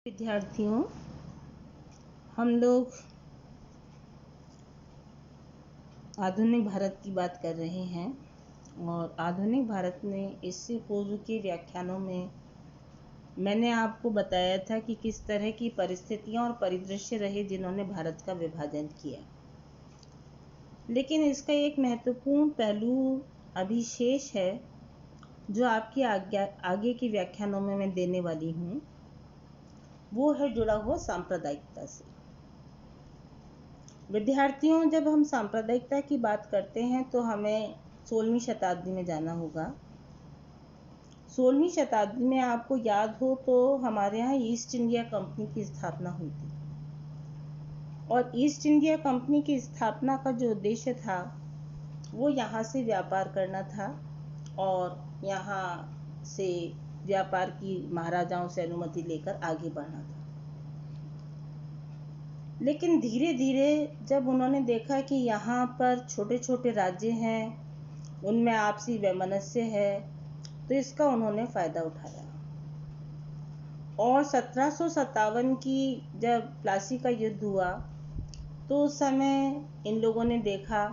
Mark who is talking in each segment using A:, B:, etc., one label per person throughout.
A: विद्यार्थियों, हम लोग आधुनिक भारत की बात कर रहे हैं और आधुनिक भारत में इससे पूर्व के व्याख्यानों में मैंने आपको बताया था कि किस तरह की परिस्थितियां और परिदृश्य रहे जिन्होंने भारत का विभाजन किया। लेकिन इसका एक महत्वपूर्ण पहलू अभी शेष है जो आपकी आगे के व्याख्यानों में मैं देने वाली हूँ। वो है जुड़ा हुआ सांप्रदायिकता से। विद्यार्थियों, जब हम सांप्रदायिकता की बात करते हैं तो हमें 16वीं शताब्दी में जाना होगा। 16वीं शताब्दी में आपको याद हो तो हमारे यहाँ ईस्ट इंडिया कंपनी की स्थापना हुई थी और ईस्ट इंडिया कंपनी की स्थापना का जो उद्देश्य था वो यहाँ से व्यापार करना था और यहाँ से व्यापार की महाराजाओं से अनुमति लेकर आगे बढ़ना था। लेकिन धीरे धीरे जब उन्होंने देखा कि यहाँ पर छोटे छोटे राज्य हैं, उनमें आपसी वैमनस्य है, तो इसका उन्होंने फ़ायदा उठाया और 1757 की जब प्लासी का युद्ध हुआ तो उस समय इन लोगों ने देखा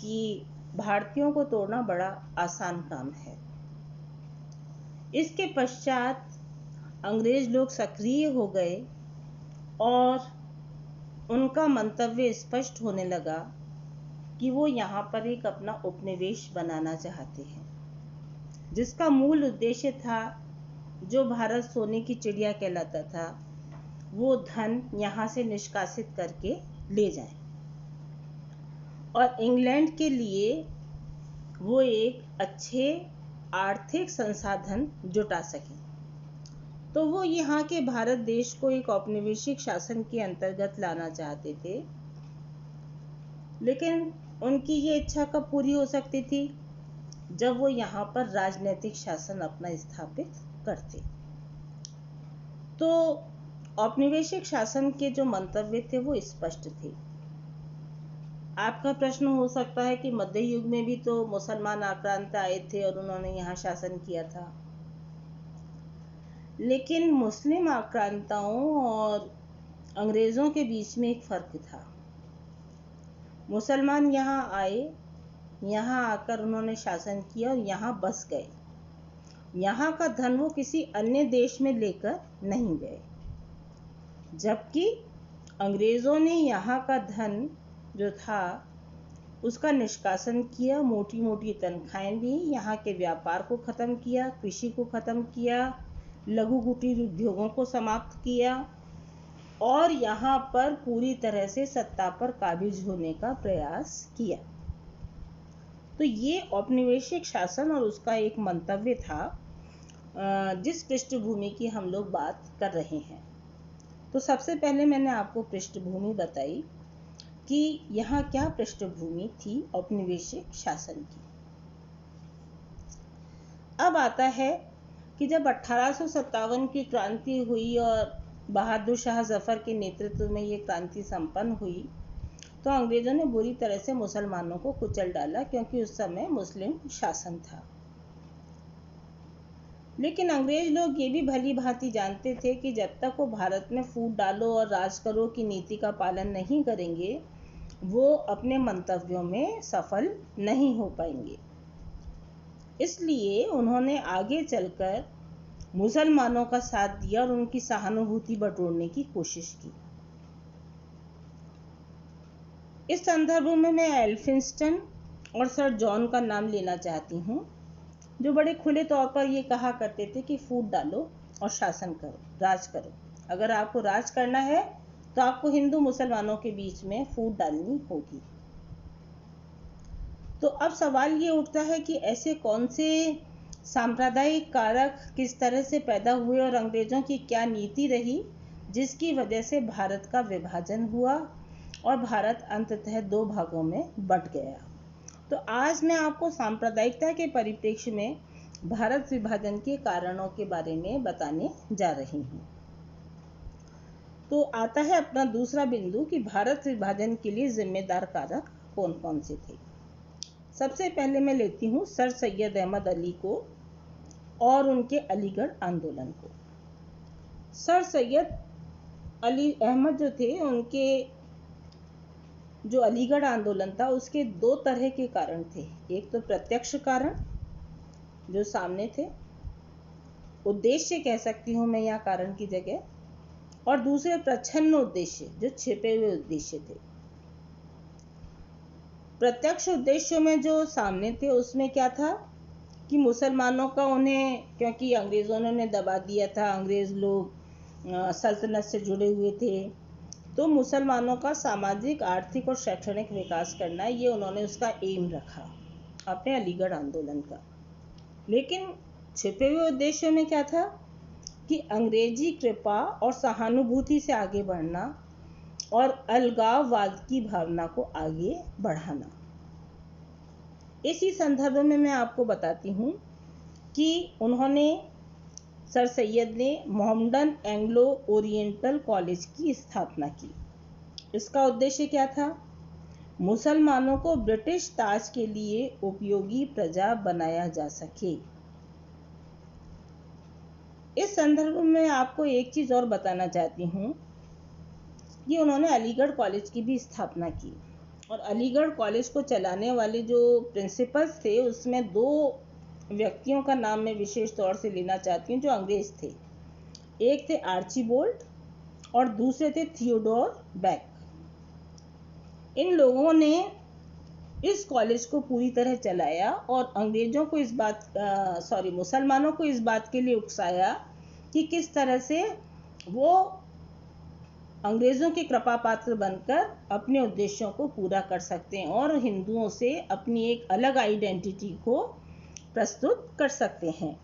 A: कि भारतीयों को तोड़ना बड़ा आसान काम है। इसके पश्चात अंग्रेज लोग सक्रिय हो गए और उनका मंतव्य स्पष्ट होने लगा कि वो यहाँ पर एक अपना उपनिवेश बनाना चाहते हैं, जिसका मूल उद्देश्य था जो भारत सोने की चिड़िया कहलाता था, वो धन यहाँ से निष्कासित करके ले जाएं और इंग्लैंड के लिए वो एक अच्छे आर्थिक संसाधन जुटा सकें। तो वो यहाँ के भारत देश को एक औपनिवेशिक शासन के अंतर्गत लाना चाहते थे। लेकिन उनकी ये इच्छा कब पूरी हो सकती थी? जब वो यहाँ पर राजनीतिक शासन अपना स्थापित करते। तो औपनिवेशिक शासन के जो मंतव्य थे वो स्पष्ट थे। आपका प्रश्न हो सकता है कि मध्य युग में भी तो मुसलमान आक्रांता आए थे और उन्होंने यहाँ शासन किया था। लेकिन मुस्लिम आक्रांताओं और अंग्रेजों के बीच में एक फर्क था। मुसलमान यहाँ आए, यहाँ आकर उन्होंने शासन किया और यहाँ बस गए। यहाँ का धन वो किसी अन्य देश में लेकर नहीं गए, जबकि अंग्रेजों ने यहाँ का धन जो था उसका निष्कासन किया, मोटी मोटी तनख्वाहें दी, यहाँ के व्यापार को ख़त्म किया, कृषि को ख़त्म किया, लघु कुटीर उद्योगों को समाप्त किया और यहाँ पर पूरी तरह से सत्ता पर काबिज होने का प्रयास किया। तो ये औपनिवेशिक शासन और उसका एक मंतव्य था जिस पृष्ठभूमि की हम लोग बात कर रहे हैं। तो सबसे पहले मैंने आपको पृष्ठभूमि बताई कि यहाँ क्या पृष्ठभूमि थी औपनिवेशिक शासन की। अब आता है कि जब 1857 की क्रांति हुई और बहादुर शाह जफर के नेतृत्व में ये क्रांति संपन्न हुई तो अंग्रेजों ने बुरी तरह से मुसलमानों को कुचल डाला, क्योंकि उस समय मुस्लिम शासन था। लेकिन अंग्रेज लोग ये भी भली भांति जानते थे कि जब तक वो भारत में फूट डालो और राज करो की नीति का पालन नहीं करेंगे, वो अपने मंतव्यों में सफल नहीं हो पाएंगे। इसलिए उन्होंने आगे चलकर मुसलमानों का साथ दिया और उनकी सहानुभूति बटोरने की कोशिश की। इस संदर्भ में मैं एल्फिंस्टन और सर जॉन का नाम लेना चाहती हूँ, जो बड़े खुले तौर पर ये कहा करते थे कि फूट डालो और शासन करो, राज करो। अगर आपको राज करना है तो आपको हिंदू मुसलमानों के बीच में फूट डालनी होगी। तो अब सवाल ये उठता है कि ऐसे कौन से सांप्रदायिक कारक किस तरह से पैदा हुए और अंग्रेजों की क्या नीति रही जिसकी वजह से भारत का विभाजन हुआ और भारत अंततः दो भागों में बंट गया। तो आज मैं आपको सांप्रदायिकता के परिप्रेक्ष्य में भारत विभाजन के कारणों के बारे में बताने जा रही हूँ। तो आता है अपना दूसरा बिंदु कि भारत विभाजन के लिए जिम्मेदार कारक कौन कौन से थे। सबसे पहले मैं लेती हूँ सर सैयद अहमद अली को और उनके अलीगढ़ आंदोलन को। सर सैयद अली अहमद जो थे, उनके जो अलीगढ़ आंदोलन था उसके दो तरह के कारण थे। एक तो प्रत्यक्ष कारण जो सामने थे, उद्देश्य कह सकती हूँ मैं यहाँ कारण की जगह, और दूसरे प्रच्छन्न उद्देश्य जो छिपे हुए उद्देश्य थे। प्रत्यक्ष उद्देश्यों में जो सामने थे उसमें क्या था कि मुसलमानों का उन्हें, क्योंकि अंग्रेज़ों ने दबा दिया था, अंग्रेज़ लोग सल्तनत से जुड़े हुए थे, तो मुसलमानों का सामाजिक, आर्थिक और शैक्षणिक विकास करना, ये उन्होंने उसका एम रखा अपने अलीगढ़ आंदोलन का। लेकिन छिपे हुए उद्देश्यों में क्या था कि अंग्रेजी कृपा और सहानुभूति से आगे बढ़ना और अलगाववाद की भावना को आगे बढ़ाना। इसी संदर्भ में मैं आपको बताती हूँ कि उन्होंने, सर सैयद ने मोहम्मडन एंग्लो ओरिएंटल कॉलेज की स्थापना की। इसका उद्देश्य क्या था? मुसलमानों को ब्रिटिश ताज के लिए उपयोगी प्रजा बनाया जा सके। इस संदर्भ में आपको एक चीज़ और बताना चाहती हूँ कि उन्होंने अलीगढ़ कॉलेज की भी स्थापना की, और अलीगढ़ कॉलेज को चलाने वाले जो प्रिंसिपल्स थे उसमें दो व्यक्तियों का नाम मैं विशेष तौर से लेना चाहती हूँ जो अंग्रेज थे। एक थे आर्चीबोल्ड और दूसरे थे थियोडोर बैक। इन लोगों ने इस कॉलेज को पूरी तरह चलाया और अंग्रेजों को मुसलमानों को इस बात के लिए उकसाया कि किस तरह से वो अंग्रेज़ों के कृपा पात्र बनकर अपने उद्देश्यों को पूरा कर सकते हैं और हिंदुओं से अपनी एक अलग आइडेंटिटी को प्रस्तुत कर सकते हैं।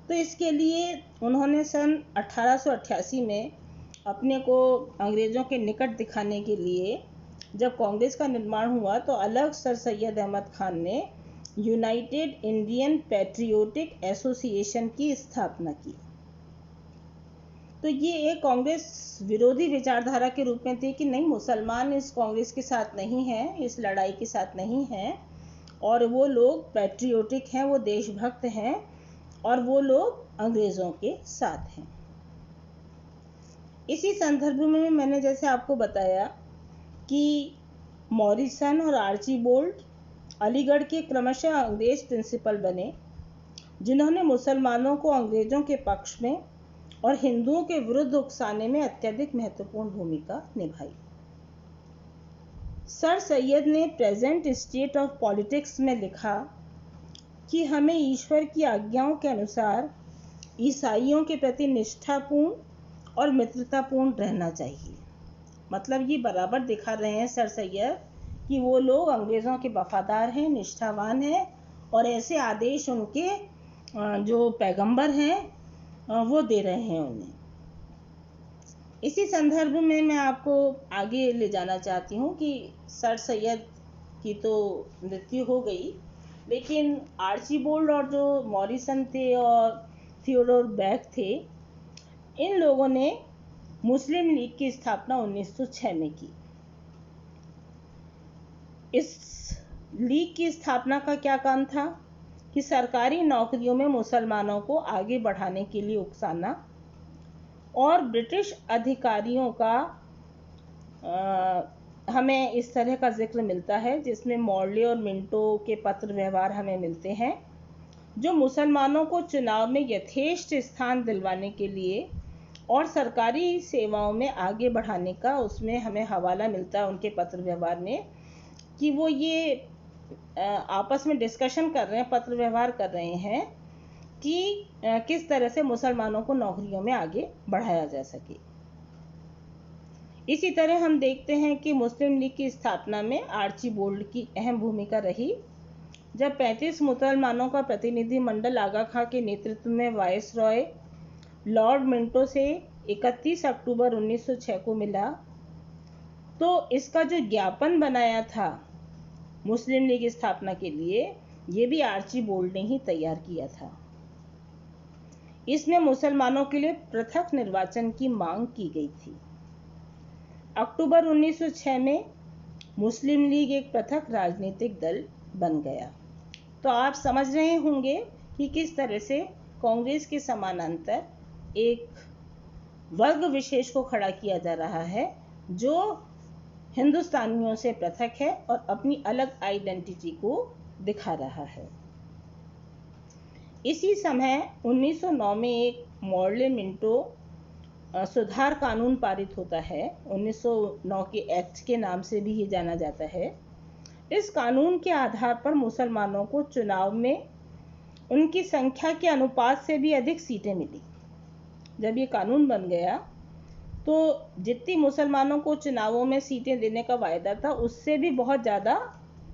A: तो इसके लिए उन्होंने सन 1888 में अपने को अंग्रेज़ों के निकट दिखाने के लिए, जब कांग्रेस का निर्माण हुआ तो अलग सर सैयद अहमद खान ने यूनाइटेड इंडियन पैट्रियोटिक एसोसिएशन की स्थापना की। तो ये एक कांग्रेस विरोधी विचारधारा के रूप में थी कि नहीं, मुसलमान इस कांग्रेस के साथ नहीं हैं, इस लड़ाई के साथ नहीं हैं, और वो लोग पैट्रियोटिक हैं, वो देशभक्त हैं, और वो लोग अंग्रेज़ों के साथ हैं। इसी संदर्भ में मैंने जैसे आपको बताया कि मॉरिसन और आर्चीबोल्ड अलीगढ़ के क्रमशः अंग्रेज प्रिंसिपल बने, जिन्होंने मुसलमानों को अंग्रेज़ों के पक्ष में और हिंदुओं के विरुद्ध उकसाने में अत्यधिक महत्वपूर्ण भूमिका निभाई। सर सैयद ने प्रेजेंट स्टेट ऑफ पॉलिटिक्स में लिखा कि हमें ईश्वर की आज्ञाओं के अनुसार ईसाइयों के प्रति निष्ठापूर्ण और मित्रतापूर्ण रहना चाहिए। मतलब ये बराबर दिखा रहे हैं सर सैयद कि वो लोग अंग्रेज़ों के वफादार हैं, निष्ठावान हैं, और ऐसे आदेश उनके जो पैगंबर हैं वो दे रहे हैं उन्हें। इसी संदर्भ में मैं आपको आगे ले जाना चाहती हूँ कि सर सैयद की तो मृत्यु हो गई, लेकिन आर्चीबोल्ड और जो मॉरिसन थे और थियोडोर बैक थे, इन लोगों ने मुस्लिम लीग की स्थापना 1906 में की। इस लीग की स्थापना का क्या काम था कि सरकारी नौकरियों में मुसलमानों को आगे बढ़ाने के लिए उकसाना, और ब्रिटिश अधिकारियों का हमें इस तरह का जिक्र मिलता है जिसमें मॉर्ले और मिंटो के पत्र व्यवहार हमें मिलते हैं, जो मुसलमानों को चुनाव में यथेष्ट स्थान दिलवाने के लिए और सरकारी सेवाओं में आगे बढ़ाने का, उसमें हमें हवाला मिलता है उनके पत्र व्यवहार में कि वो ये आपस में डिस्कशन कर रहे हैं, पत्र व्यवहार कर रहे हैं कि किस तरह से मुसलमानों को नौकरियों में आगे बढ़ाया जा सके। इसी तरह हम देखते हैं कि मुस्लिम लीग की स्थापना में आर्चीबोल्ड की अहम भूमिका रही। जब 35 मुसलमानों का प्रतिनिधि मंडल आगा खां के नेतृत्व में वायसरॉय लॉर्ड मिंटो से 31 अक्टूबर 1906 को मिला, तो इसका जो ज्ञापन बनाया था मुस्लिम लीग स्थापना के लिए, ये भी आर्चीबोल्ड ने ही तैयार किया था। इसमें मुसलमानों के लिए पृथक निर्वाचन की मांग की गई थी। अक्टूबर 1906 में मुस्लिम लीग एक पृथक राजनीतिक दल बन गया। तो आप समझ रहे होंगे कि किस तरह से कांग्रेस के समानांतर एक वर्ग विशेष को खड़ा किया जा रहा है जो हिंदुस्तानियों से पृथक है और अपनी अलग आइडेंटिटी को दिखा रहा है। इसी समय 1909 में एक मॉर्ले मिंटो सुधार कानून पारित होता है। 1909 के एक्ट के नाम से भी ये जाना जाता है। इस कानून के आधार पर मुसलमानों को चुनाव में उनकी संख्या के अनुपात से भी अधिक सीटें मिली। जब ये कानून बन गया तो जितनी मुसलमानों को चुनावों में सीटें देने का वायदा था उससे भी बहुत ज़्यादा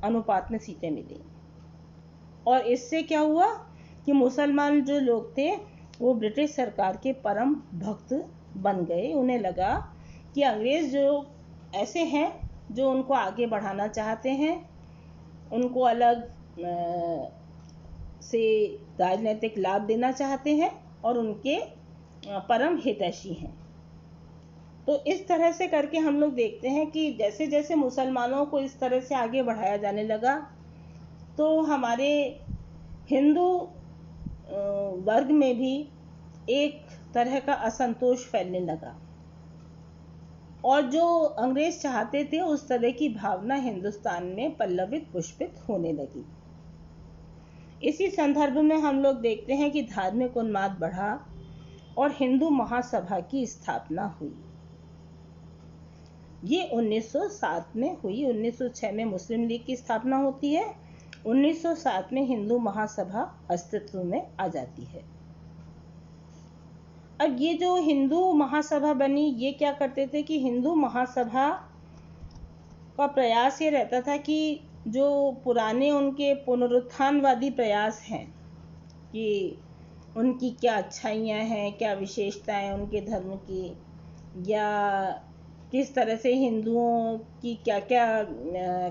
A: अनुपात में सीटें मिली। और इससे क्या हुआ कि मुसलमान जो लोग थे वो ब्रिटिश सरकार के परम भक्त बन गए। उन्हें लगा कि अंग्रेज़ जो ऐसे हैं जो उनको आगे बढ़ाना चाहते हैं, उनको अलग से राजनीतिक लाभ देना चाहते हैं और उनके परम हितैषी हैं। तो इस तरह से करके हम लोग देखते हैं कि जैसे जैसे मुसलमानों को इस तरह से आगे बढ़ाया जाने लगा तो हमारे हिंदू वर्ग में भी एक तरह का असंतोष फैलने लगा और जो अंग्रेज चाहते थे उस तरह की भावना हिंदुस्तान में पल्लवित पुष्पित होने लगी। इसी संदर्भ में हम लोग देखते हैं कि धार्मिक उन्माद बढ़ा और हिंदू महासभा की स्थापना हुई। ये 1907 में हुई। 1906 में मुस्लिम लीग की स्थापना होती है। 1907 में हिंदू महासभा अस्तित्व में आ जाती है। अब ये जो हिंदू महासभा बनी, ये क्या करते थे कि हिंदू महासभा का प्रयास ये रहता था कि जो पुराने उनके पुनरुत्थानवादी प्रयास हैं कि उनकी क्या अच्छाइयाँ हैं, क्या विशेषताएं उनके धर्म की, या किस तरह से हिंदुओं की क्या क्या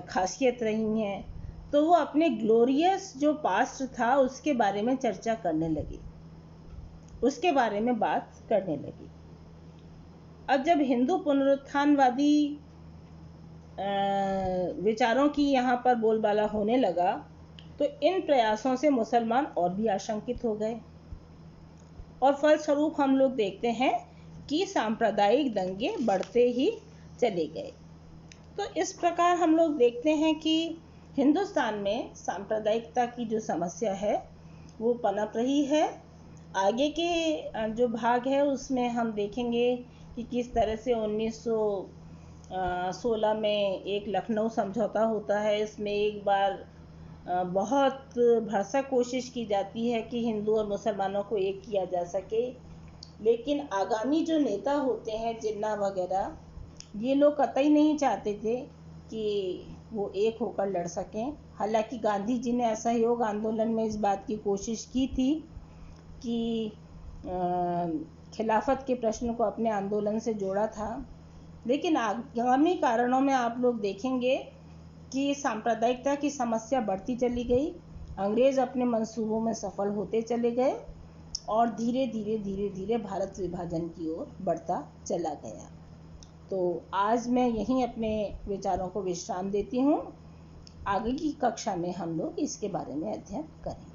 A: खासियत रही हैं, तो वो अपने ग्लोरियस जो पास्ट था उसके बारे में चर्चा करने लगी, उसके बारे में बात करने लगी। अब जब हिंदू पुनरुत्थानवादी विचारों की यहाँ पर बोलबाला होने लगा तो इन प्रयासों से मुसलमान और भी आशंकित हो गए और फलस्वरूप हम लोग देखते हैं कि सांप्रदायिक दंगे बढ़ते ही चले गए। तो इस प्रकार हम लोग देखते हैं कि हिंदुस्तान में सांप्रदायिकता की जो समस्या है वो पनप रही है। आगे के जो भाग है उसमें हम देखेंगे कि किस तरह से 1916 में एक लखनऊ समझौता होता है। इसमें एक बार बहुत भरसक कोशिश की जाती है कि हिंदू और मुसलमानों को एक किया जा सके, लेकिन आगामी जो नेता होते हैं जिन्ना वगैरह, ये लोग कतई नहीं चाहते थे कि वो एक होकर लड़ सकें। हालांकि गांधी जी ने असहयोग आंदोलन में इस बात की कोशिश की थी कि खिलाफत के प्रश्न को अपने आंदोलन से जोड़ा था, लेकिन आगामी कारणों में आप लोग देखेंगे कि सांप्रदायिकता की समस्या बढ़ती चली गई। अंग्रेज अपने मंसूबों में सफल होते चले गए और धीरे धीरे भारत विभाजन की ओर बढ़ता चला गया। तो आज मैं यहीं अपने विचारों को विश्राम देती हूँ। आगे की कक्षा में हम लोग इसके बारे में अध्ययन करेंगे।